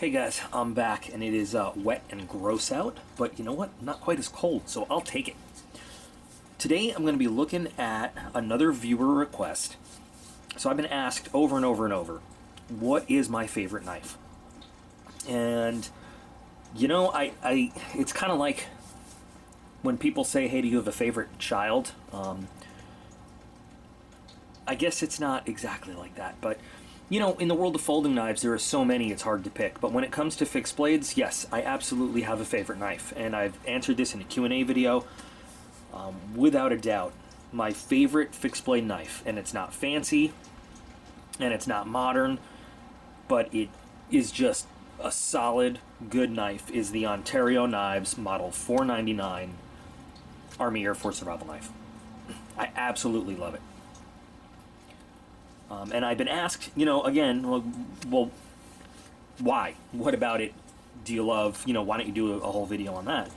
Hey guys, I'm back and it is wet and gross out, but you know what? Not quite as cold, so I'll take it. Today I'm going to be looking at another viewer request. So I've been asked over and over and over, what is my favorite knife? And you know, it's kind of like when people say, hey, do you have a favorite child? I guess it's not exactly like that, but you know, in the world of folding knives, there are so many it's hard to pick. But when it comes to fixed blades, yes, I absolutely have a favorite knife. And I've answered this in a Q&A video. Without a doubt, my favorite fixed blade knife, and it's not fancy, and it's not modern, but it is just a solid, good knife, is the Ontario Knives Model 499 Army Air Force Survival Knife. I absolutely love it. And I've been asked, you know, again, well, why? What about it do you love? You know, why don't you do a whole video on that?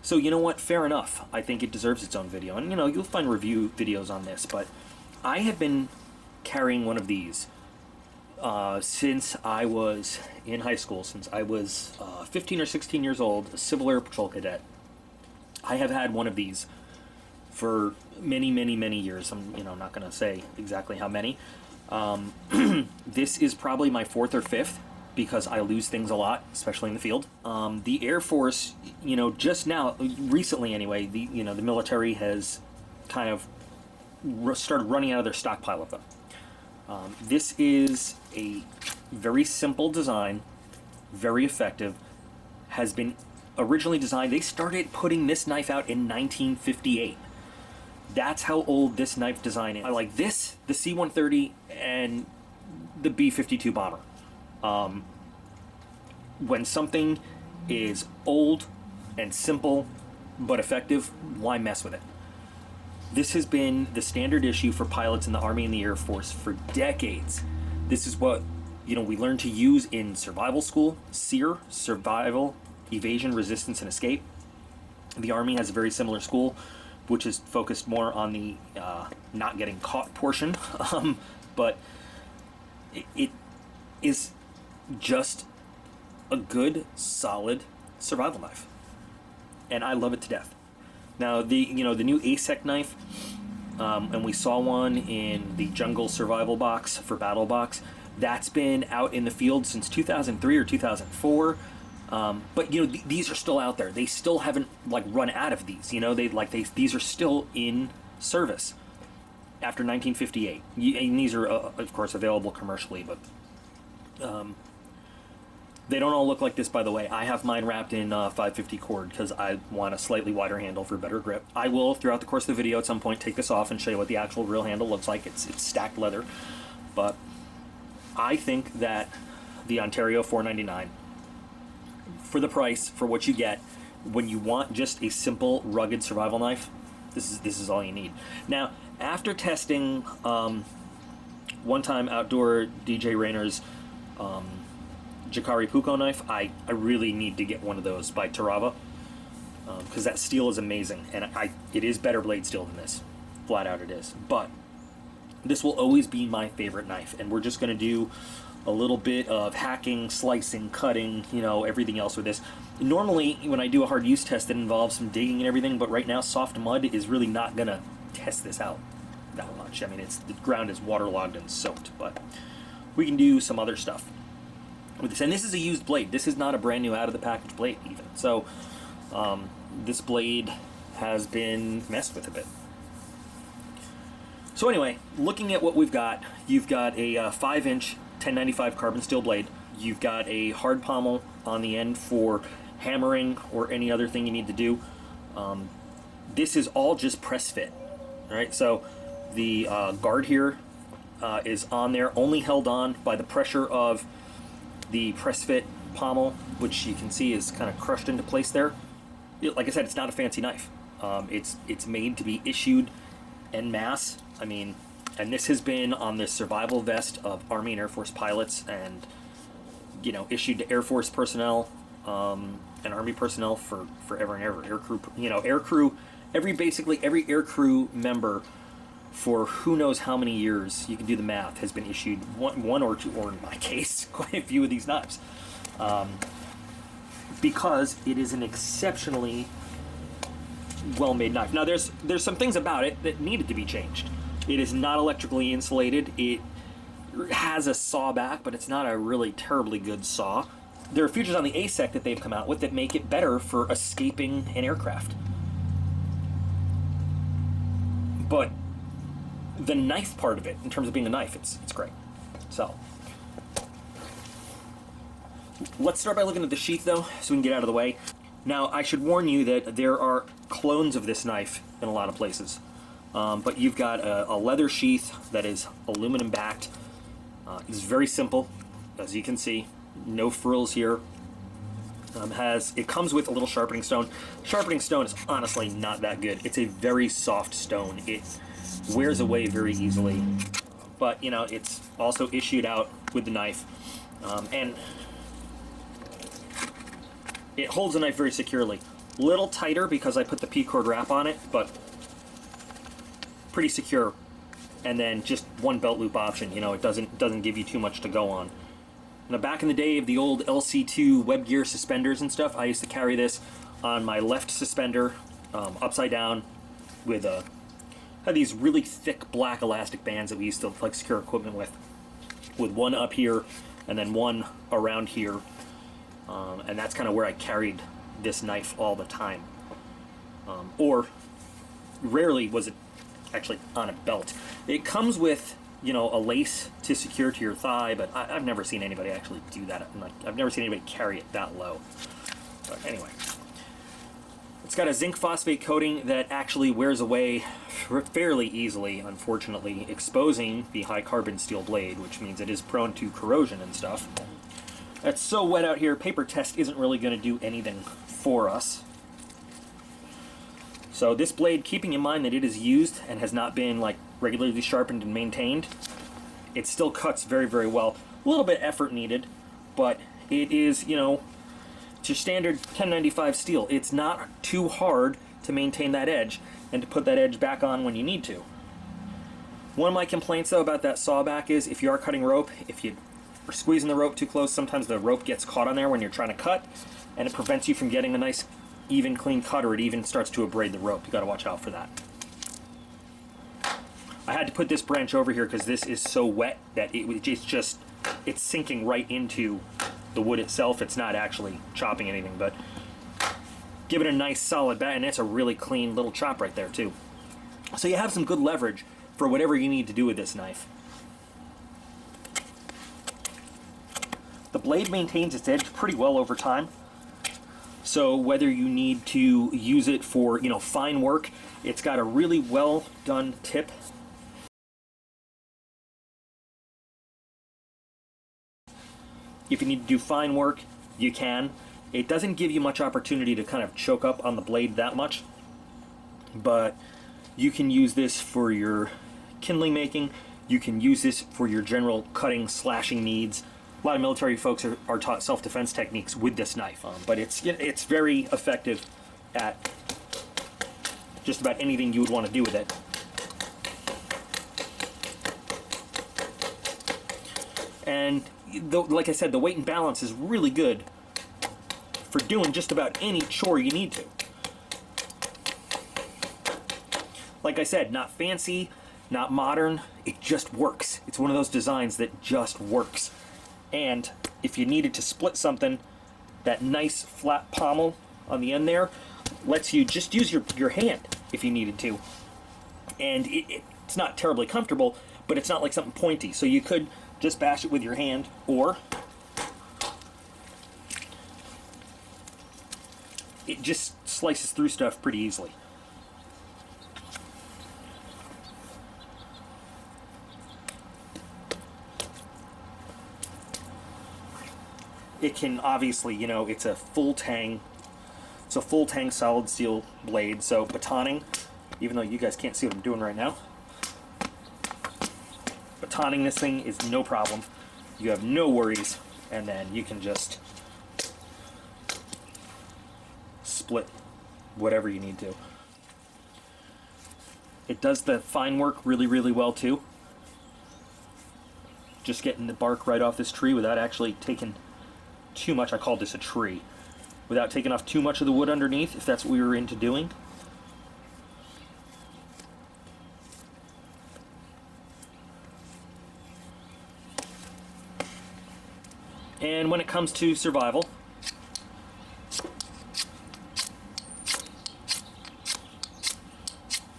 So, you know what? Fair enough. I think it deserves its own video. And, you know, you'll find review videos on this. But I have been carrying one of these since I was in high school, since I was 15 or 16 years old, a Civil Air Patrol cadet. I have had one of these for many, many, many years. I'm, you know, not going to say exactly how many. This is probably my fourth or fifth because I lose things a lot, especially in the field. The Air Force, you know, just now, recently anyway, the military has kind of started running out of their stockpile of them. This is a very simple design, very effective, has been originally designed. They started putting this knife out in 1958. That's how old this knife design is. I like this, the C-130, and the B-52 bomber. When something is old and simple but effective, why mess with it? This has been the standard issue for pilots in the Army and the Air Force for decades. This is what, you know, we learned to use in survival school, SEER, survival, evasion, resistance, and escape. The Army has a very similar school, which is focused more on the not getting caught portion. But it is just a good, solid survival knife. And I love it to death. Now, the new ASEC knife, and we saw one in the Jungle Survival Box for Battle Box, that's been out in the field since 2003 or 2004. But you know, these are still out there. They still haven't like run out of these. You know, these are still in service after 1958. And these are of course available commercially, but they don't all look like this, by the way. I have mine wrapped in 550 cord because I want a slightly wider handle for better grip. I will, throughout the course of the video, at some point take this off and show you what the actual real handle looks like. It's stacked leather, but I think that the Ontario 499, for the price, for what you get, when you want just a simple, rugged survival knife, this is all you need. Now, after testing one time outdoor DJ Rayner's Jacari Puko knife, I really need to get one of those by Tarava, because that steel is amazing, and it is better blade steel than this, flat out it is. But this will always be my favorite knife, and we're just going to do a little bit of hacking, slicing, cutting, you know, everything else with this. Normally, when I do a hard use test, it involves some digging and everything, but right now, soft mud is really not going to test this out that much. I mean, the ground is waterlogged and soaked, but we can do some other stuff with this. And this is a used blade. This is not a brand new out-of-the-package blade, even. So, this blade has been messed with a bit. So anyway, looking at what we've got, you've got a 5-inch 1095 carbon steel blade. You've got a hard pommel on the end for hammering or any other thing you need to do. This is all just press fit. All right, so the guard here is on there, only held on by the pressure of the press fit pommel, which you can see is kind of crushed into place there. Like I said, it's not a fancy knife. It's made to be issued en masse. I mean, and this has been on the survival vest of Army and Air Force pilots, and you know, issued to Air Force personnel and Army personnel for forever and ever. Air crew, you know, air crew, basically every air crew member for who knows how many years, you can do the math, has been issued one or two, or in my case, quite a few of these knives. because it is an exceptionally well-made knife. Now there's some things about it that needed to be changed. It is not electrically insulated. It has a saw back, but it's not a really terribly good saw. There are features on the ASEC that they've come out with that make it better for escaping an aircraft. But the knife part of it, in terms of being a knife, it's great. So let's start by looking at the sheath, though, so we can get out of the way. Now, I should warn you that there are clones of this knife in a lot of places. But you've got a leather sheath that is aluminum backed. It's very simple, as you can see. No frills here. It comes with a little sharpening stone. Sharpening stone is honestly not that good. It's a very soft stone. It wears away very easily. But, you know, it's also issued out with the knife. And it holds the knife very securely. Little tighter because I put the P-cord wrap on it, but pretty secure. And then just one belt loop option. You know, it doesn't give you too much to go on. Now, back in the day of the old LC2 web gear suspenders and stuff, I used to carry this on my left suspender, upside down, with had these really thick black elastic bands that we used to like secure equipment with one up here and then one around here, and that's kind of where I carried this knife all the time. Or rarely was it actually on a belt. It comes with, you know, a lace to secure to your thigh, but I've never seen anybody actually do that. I've never seen anybody carry it that low. But anyway, it's got a zinc phosphate coating that actually wears away fairly easily, unfortunately, exposing the high carbon steel blade, which means it is prone to corrosion and stuff. It's so wet out here, paper test isn't really going to do anything for us. So this blade, keeping in mind that it is used and has not been like regularly sharpened and maintained, it still cuts very, very well. A little bit effort needed, but it is, you know, it's your standard 1095 steel. It's not too hard to maintain that edge and to put that edge back on when you need to. One of my complaints, though, about that sawback is if you are cutting rope, if you are squeezing the rope too close, sometimes the rope gets caught on there when you're trying to cut, and it prevents you from getting a nice, even, clean cut, or it even starts to abrade the rope. You got to watch out for that. I had to put this branch over here because this is so wet that it's sinking right into the wood itself. It's not actually chopping anything, but give it a nice solid bat, and it's a really clean little chop right there too. So you have some good leverage for whatever you need to do with this knife. The blade maintains its edge pretty well over time. So whether you need to use it for, you know, fine work, it's got a really well done tip. If you need to do fine work, you can. It doesn't give you much opportunity to kind of choke up on the blade that much, but you can use this for your kindling making. You can use this for your general cutting, slashing needs. A lot of military folks are taught self-defense techniques with this knife, but it's very effective at just about anything you would want to do with it. And like I said, the weight and balance is really good for doing just about any chore you need to. Like I said, not fancy, not modern, it just works. It's one of those designs that just works. And if you needed to split something, that nice flat pommel on the end there lets you just use your hand if you needed to. And it's not terribly comfortable, but it's not like something pointy. So you could just bash it with your hand, or it just slices through stuff pretty easily. It can obviously, you know, it's a full tang solid steel blade, so batoning, even though you guys can't see what I'm doing right now, batoning this thing is no problem. You have no worries, and then you can just split whatever you need to. It does the fine work really, really well too. Just getting the bark right off this tree without actually taking too much. I call this a tree, without taking off too much of the wood underneath, if that's what we were into doing. And when it comes to survival,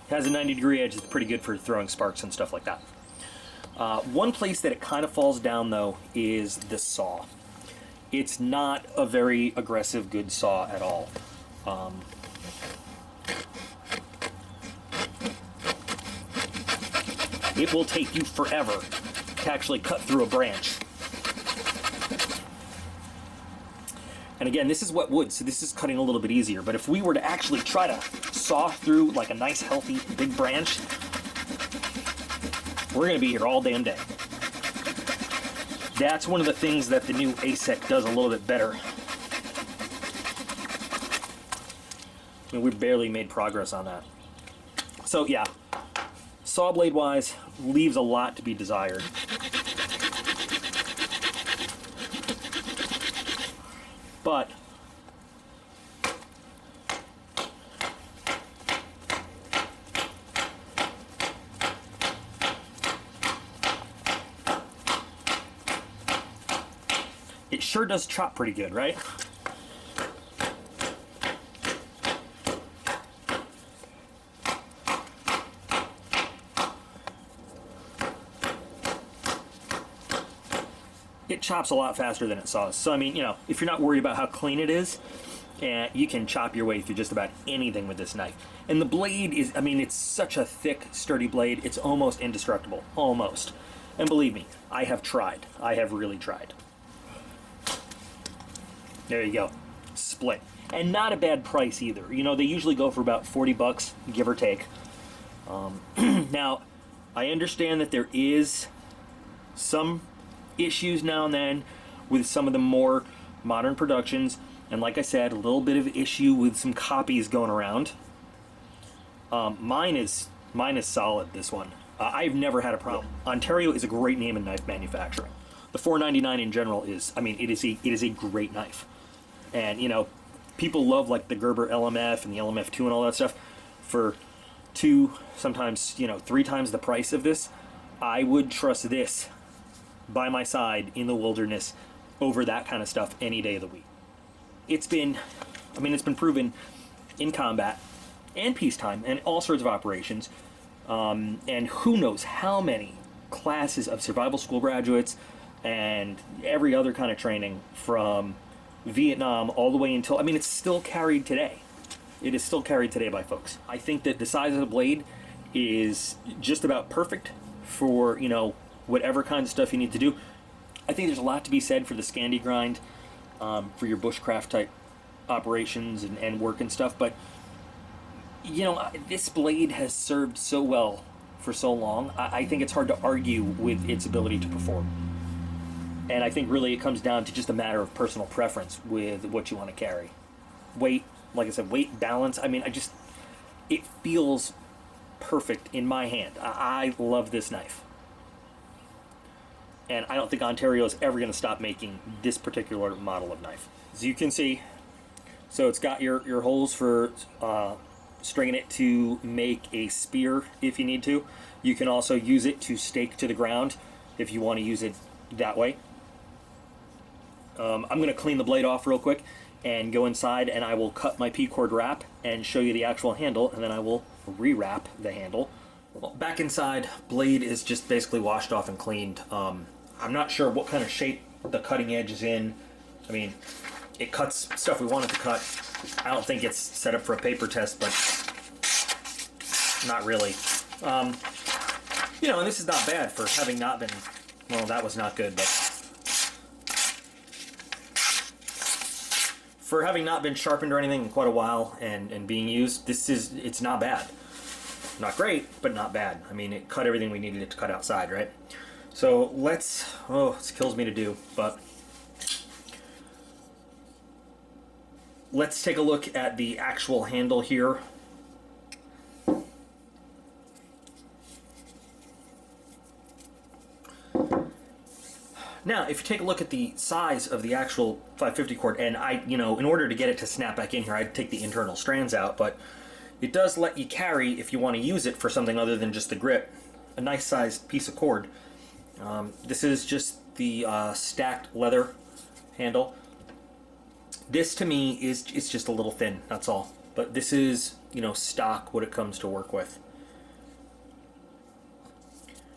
has a 90-degree edge that's pretty good for throwing sparks and stuff like that. One place that it kind of falls down, though, is the saw. It's not a very aggressive, good saw at all. It will take you forever to actually cut through a branch. And again, this is wet wood, so this is cutting a little bit easier. But if we were to actually try to saw through like a nice, healthy, big branch, we're going to be here all damn day. That's one of the things that the new ASEC does a little bit better. I mean, we've barely made progress on that. So yeah, saw blade wise, leaves a lot to be desired. But it sure does chop pretty good, right? It chops a lot faster than it saws. So I mean, you know, if you're not worried about how clean it is, you can chop your way through just about anything with this knife. And the blade is, I mean, it's such a thick, sturdy blade, it's almost indestructible. Almost. And believe me, I have tried. I have really tried. There you go. Split. And not a bad price either. You know, they usually go for about 40 bucks, give or take. Now, I understand that there is some issues now and then with some of the more modern productions, and like I said, a little bit of issue with some copies going around. Mine is solid, this one. I've never had a problem. Ontario is a great name in knife manufacturing. The 499 in general is, I mean, it is a great knife. And you know, people love like the Gerber LMF and the LMF2 and all that stuff. For 2, sometimes, you know, 3 times the price of this, I would trust this by my side in the wilderness over that kind of stuff any day of the week. It's been proven in combat and peacetime and all sorts of operations, and who knows how many classes of survival school graduates and every other kind of training from Vietnam all the way until, I mean, it's still carried today. It is still carried today by folks. I think that the size of the blade is just about perfect for, you know, whatever kind of stuff you need to do. I think there's a lot to be said for the Scandi grind, for your bushcraft type operations and work and stuff, but you know, this blade has served so well for so long, I think it's hard to argue with its ability to perform. And I think really it comes down to just a matter of personal preference with what you want to carry. Weight, like I said, weight, balance, I mean, it feels perfect in my hand. I love this knife. And I don't think Ontario is ever going to stop making this particular model of knife. As you can see, so it's got your holes for stringing it to make a spear if you need to. You can also use it to stake to the ground if you want to use it that way. I'm going to clean the blade off real quick and go inside, and I will cut my P-cord wrap and show you the actual handle, and then I will re-wrap the handle. Well, back inside, blade is just basically washed off and cleaned. I'm not sure what kind of shape the cutting edge is in. I mean, it cuts stuff we want it to cut. I don't think it's set up for a paper test, but not really. You know, and this is not bad for having not been, well, that was not good, but for having not been sharpened or anything in quite a while and being used, it's not bad. Not great, but not bad. I mean, it cut everything we needed it to cut outside, right? So let's, this kills me to do, but let's take a look at the actual handle here. Now, if you take a look at the size of the actual 550 cord, and in order to get it to snap back in here, I'd take the internal strands out, but it does let you carry, if you want to use it for something other than just the grip, a nice sized piece of cord. This is just the stacked leather handle. This to me it's just a little thin, that's all. But this is, stock what it comes to work with.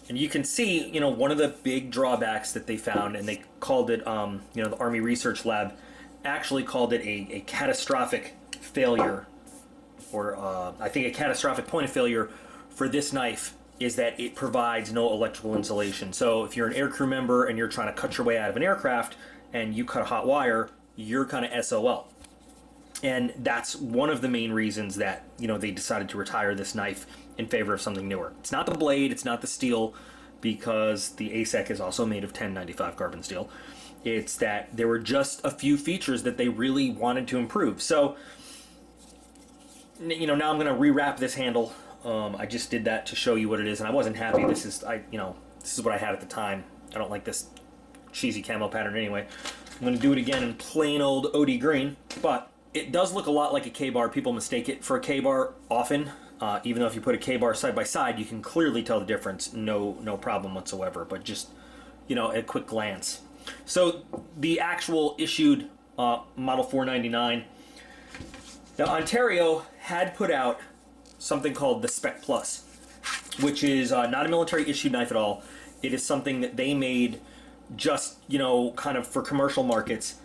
And you can see, one of the big drawbacks that they found, and they called it, the Army Research Lab actually called it a catastrophic failure, or I think a catastrophic point of failure for this knife is that it provides no electrical insulation. So if you're an aircrew member and you're trying to cut your way out of an aircraft and you cut a hot wire, you're kind of SOL. And that's one of the main reasons that, they decided to retire this knife in favor of something newer. It's not the blade, it's not the steel, because the ASEC is also made of 1095 carbon steel. It's that there were just a few features that they really wanted to improve. So, now I'm going to rewrap this handle. I just did that to show you what it is, and I wasn't happy. This is what I had at the time. I don't like this cheesy camo pattern anyway. I'm going to do it again in plain old OD green, but it does look a lot like a K-bar. People mistake it for a K-bar often. Even though if you put a K-bar side by side, you can clearly tell the difference. No problem whatsoever, but just, a quick glance. So the actual issued Model 499. Now, Ontario had put out something called the Spec Plus, which is not a military issued knife at all. It is something that they made just, kind of for commercial markets.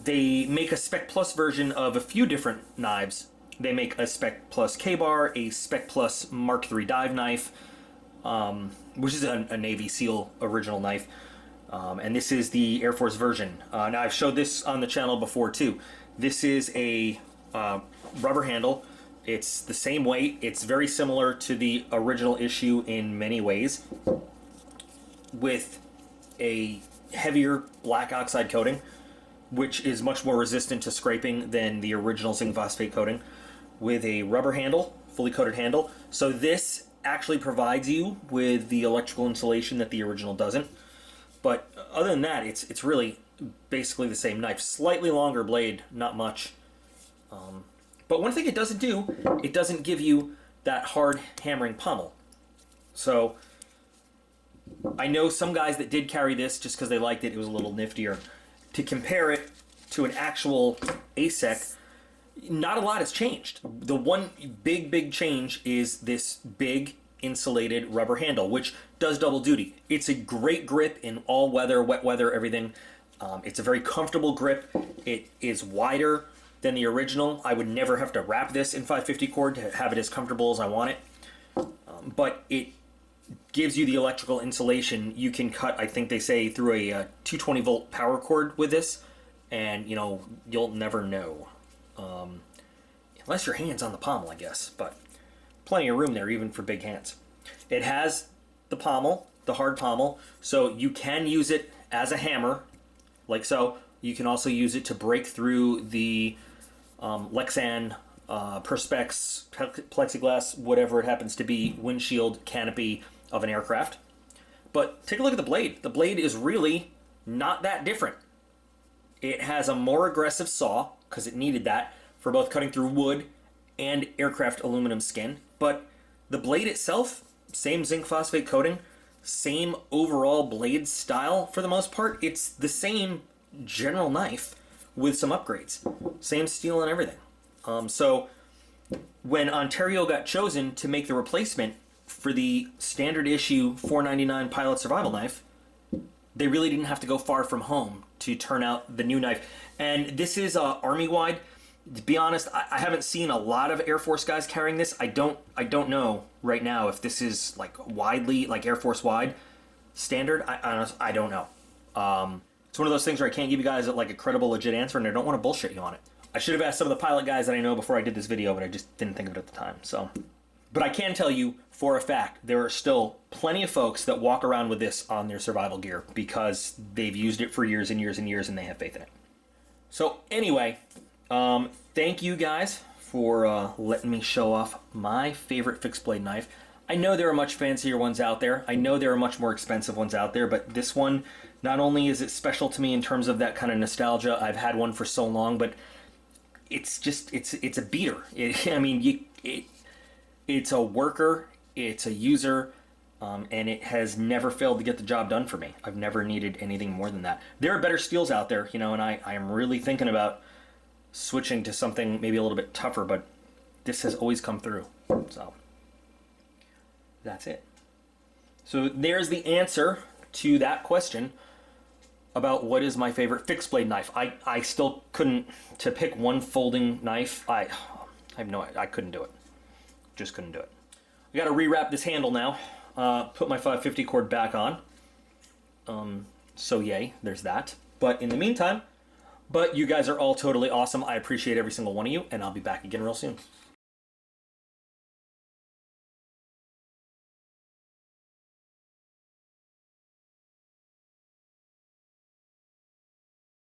They make a Spec Plus version of a few different knives. They make a Spec Plus K-bar, a Spec Plus Mark III dive knife, which is a Navy SEAL original knife. And this is the Air Force version. Now, I've showed this on the channel before, too. This is a rubber handle. It's the same weight. It's very similar to the original issue in many ways, with a heavier black oxide coating, which is much more resistant to scraping than the original zinc phosphate coating, with a rubber handle, fully coated handle. So this actually provides you with the electrical insulation that the original doesn't. But other than that, it's really basically the same knife. Slightly longer blade, not much. But one thing it doesn't do, it doesn't give you that hard hammering pommel. So I know some guys that did carry this just because they liked it. It was a little niftier. To compare it to an actual ASEC, not a lot has changed. The one big change is this big insulated rubber handle, which does double duty. It's a great grip in all weather, wet weather, everything. It's a very comfortable grip. It is wider than the original. I would never have to wrap this in 550 cord to have it as comfortable as I want it. But it gives you the electrical insulation. You can cut, I think they say, through a 220 volt power cord with this, and you'll never know. Unless your hand's on the pommel, I guess, but plenty of room there even for big hands. It has the pommel, the hard pommel, so you can use it as a hammer, like so. You can also use it to break through the Lexan Perspex, plexiglass, whatever it happens to be, windshield, canopy of an aircraft. But take a look at the blade. The blade is really not that different. It has a more aggressive saw, because it needed that, for both cutting through wood and aircraft aluminum skin. But the blade itself, same zinc phosphate coating, same overall blade style for the most part. It's the same general knife with some upgrades. Same steel and everything. So when Ontario got chosen to make the replacement for the standard issue 499 Pilot Survival Knife, they really didn't have to go far from home to turn out the new knife. And this is Army-wide. To be honest, I haven't seen a lot of Air Force guys carrying this. I don't know right now if this is like widely, like Air Force wide standard. I don't know. It's one of those things where I can't give you guys like a credible, legit answer, and I don't want to bullshit you on it. I should have asked some of the pilot guys that I know before I did this video, but I just didn't think of it at the time. So, but I can tell you for a fact there are still plenty of folks that walk around with this on their survival gear because they've used it for years and years and years, and they have faith in it. So anyway, thank you guys for letting me show off my favorite fixed blade knife. I know there are much fancier ones out there. I know there are much more expensive ones out there, but this one, not only is it special to me in terms of that kind of nostalgia, I've had one for so long, but it's just, it's a beater. It's a worker, it's a user, and it has never failed to get the job done for me. I've never needed anything more than that. There are better steels out there, and I am really thinking about switching to something maybe a little bit tougher, but this has always come through. So that's it. So there's the answer to that question about what is my favorite fixed blade knife. I still couldn't, to pick one folding knife, I couldn't do it. Just couldn't do it. I got to rewrap this handle now. Put my 550 cord back on. So yay, there's that. But in the meantime, you guys are all totally awesome. I appreciate every single one of you, and I'll be back again real soon.